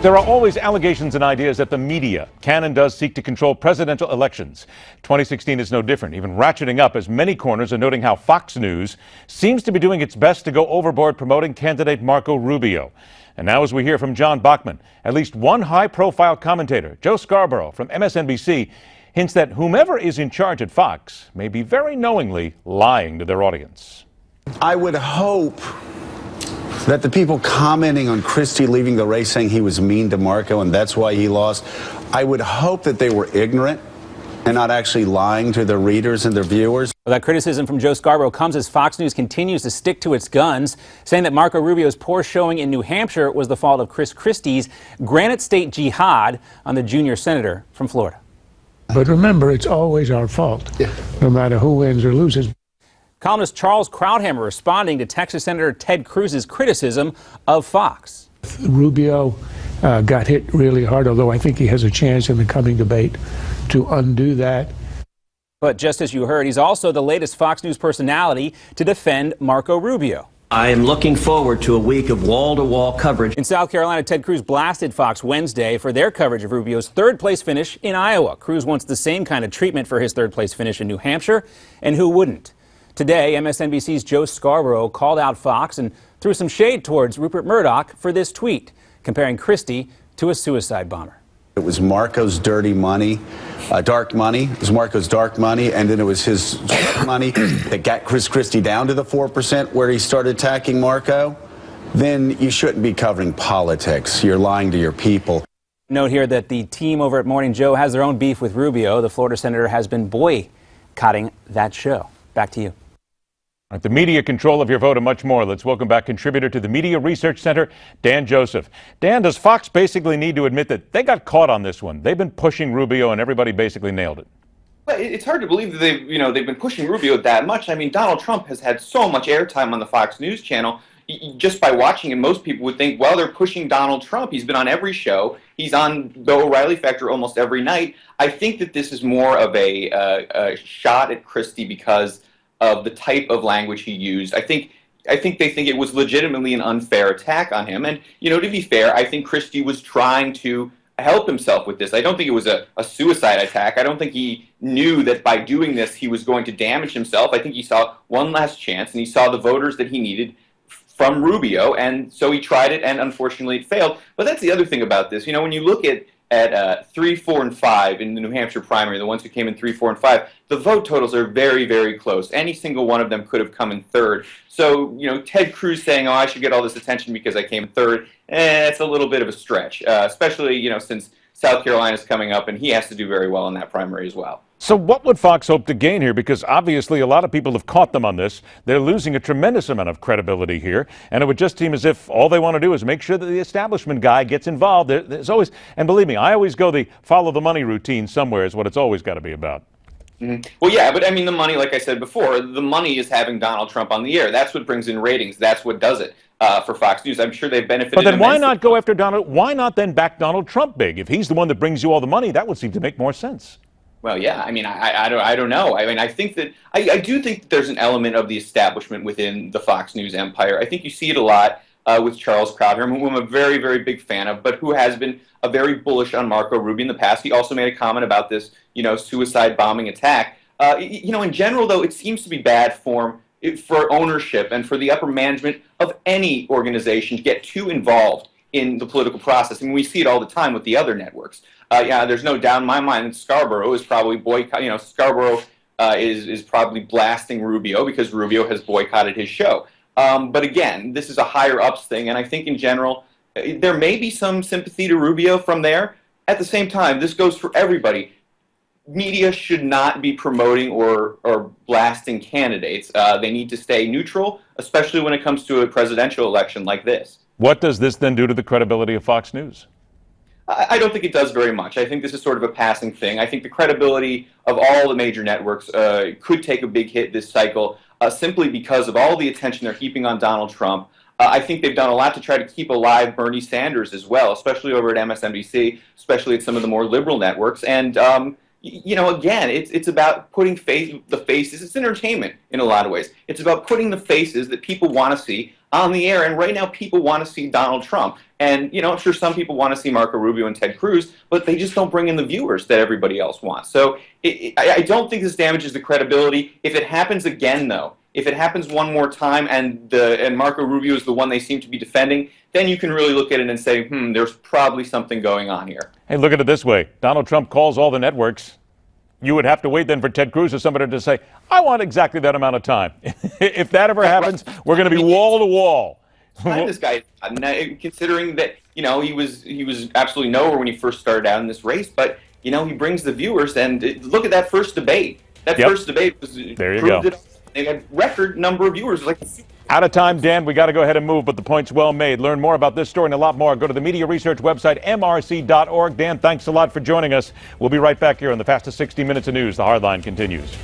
There are always allegations and ideas that the media can and does seek to control presidential elections. 2016 is no different, even ratcheting up as many corners are noting how Fox News seems to be doing its best to go overboard promoting candidate Marco Rubio. And now, as we hear from John Bachman, at least one high-profile commentator, Joe Scarborough from MSNBC, hints that whomever is in charge at Fox may be very knowingly lying to their audience. I would hope that the people commenting on Christie leaving the race saying he was mean to Marco and that's why he lost, I would hope that they were ignorant and not actually lying to their readers and their viewers. Well, that criticism from Joe Scarborough comes as Fox News continues to stick to its guns, saying that Marco Rubio's poor showing in New Hampshire was the fault of Chris Christie's Granite State jihad on the junior senator from Florida. But remember, it's always our fault, no matter who wins or loses. Columnist Charles Krauthammer responding to Texas Senator Ted Cruz's criticism of Fox. Rubio got hit really hard, although I think he has a chance in the coming debate to undo that. But just as you heard, he's also the latest Fox News personality to defend Marco Rubio. I am looking forward to a week of wall-to-wall coverage. In South Carolina, Ted Cruz blasted Fox Wednesday for their coverage of Rubio's third-place finish in Iowa. Cruz wants the same kind of treatment for his third-place finish in New Hampshire, and who wouldn't? Today, MSNBC's Joe Scarborough called out Fox and threw some shade towards Rupert Murdoch for this tweet, comparing Christie to a suicide bomber. It was Marco's dirty money, dark money. It was Marco's dark money, and then it was his money that got Chris Christie down to the 4% where he started attacking Marco. Then you shouldn't be covering politics. You're lying to your people. Note here that the team over at Morning Joe has their own beef with Rubio. The Florida senator has been boycotting that show. Back to you. The media control of your vote and much more. Let's welcome back contributor to the Media Research Center, Dan Joseph. Dan, does Fox basically need to admit that they got caught on this one? They've been pushing Rubio and everybody basically nailed it. Well, it's hard to believe that they've been pushing Rubio that much. I mean, Donald Trump has had so much airtime on the Fox News channel. Just by watching him, most people would think, well, they're pushing Donald Trump. He's been on every show. He's on the O'Reilly Factor almost every night. I think that this is more of a shot at Christie because of the type of language he used. I think they think it was legitimately an unfair attack on him. And, to be fair, I think Christie was trying to help himself with this. I don't think it was a suicide attack. I don't think he knew that by doing this he was going to damage himself. I think he saw one last chance, and he saw the voters that he needed from Rubio, and so he tried it, and unfortunately it failed. But that's the other thing about this. When you look at 3, 4, and 5 in the New Hampshire primary, the ones who came in 3, 4, and 5, the vote totals are very, very close. Any single one of them could have come in third. So, Ted Cruz saying, oh, I should get all this attention because I came in third, it's a little bit of a stretch, especially, since South Carolina's coming up and he has to do very well in that primary as well. So what would Fox hope to gain here? Because obviously a lot of people have caught them on this. They're losing a tremendous amount of credibility here. And it would just seem as if all they want to do is make sure that the establishment guy gets involved. There's always, and believe me, I always go the follow the money routine somewhere is what it's always got to be about. Mm-hmm. Well, yeah, but I mean, the money, like I said before, the money is having Donald Trump on the air. That's what brings in ratings. That's what does it for Fox News. I'm sure they've benefited. But then why not go after Donald? Why not then back Donald Trump big? If he's the one that brings you all the money, that would seem to make more sense. Well, yeah. I mean, I don't know. I mean, I think that I do think that there's an element of the establishment within the Fox News empire. I think you see it a lot with Charles Krauthammer, who I'm a very, very big fan of, but who has been a very bullish on Marco Rubio in the past. He also made a comment about this, suicide bombing attack. In general, though, it seems to be bad form for ownership and for the upper management of any organization to get too involved in the political process. I mean, we see it all the time with the other networks. Yeah, there's no doubt in my mind that Scarborough is probably Scarborough is probably blasting Rubio because Rubio has boycotted his show. But again, this is a higher ups thing, and I think in general there may be some sympathy to Rubio from there. At the same time, this goes for everybody. Media should not be promoting or blasting candidates. They need to stay neutral, especially when it comes to a presidential election like this. What does this then do to the credibility of Fox News? I don't think it does very much. I think this is sort of a passing thing. I think the credibility of all the major networks could take a big hit this cycle simply because of all the attention they're heaping on Donald Trump. I think they've done a lot to try to keep alive Bernie Sanders as well, especially over at MSNBC, especially at some of the more liberal networks. And, again, it's about putting the faces. It's entertainment in a lot of ways. It's about putting the faces that people want to see on the air. And right now, people want to see Donald Trump. And, I'm sure some people want to see Marco Rubio and Ted Cruz, but they just don't bring in the viewers that everybody else wants. So I don't think this damages the credibility. If it happens again, though, if it happens one more time and Marco Rubio is the one they seem to be defending, then you can really look at it and say, there's probably something going on here. Hey, look at it this way. Donald Trump calls all the networks. You would have to wait then for Ted Cruz or somebody to say, I want exactly that amount of time. If that ever happens, we're going to be wall to wall. This guy, considering that, he was absolutely nowhere when he first started out in this race, but, he brings the viewers. And look at that first debate. That first debate was there you go. They had record number of viewers. Out of time, Dan. We got to go ahead and move, but the point's well made. Learn more about this story and a lot more. Go to the media research website, mrc.org. Dan, thanks a lot for joining us. We'll be right back here on the fastest 60 minutes of news. The Hardline continues.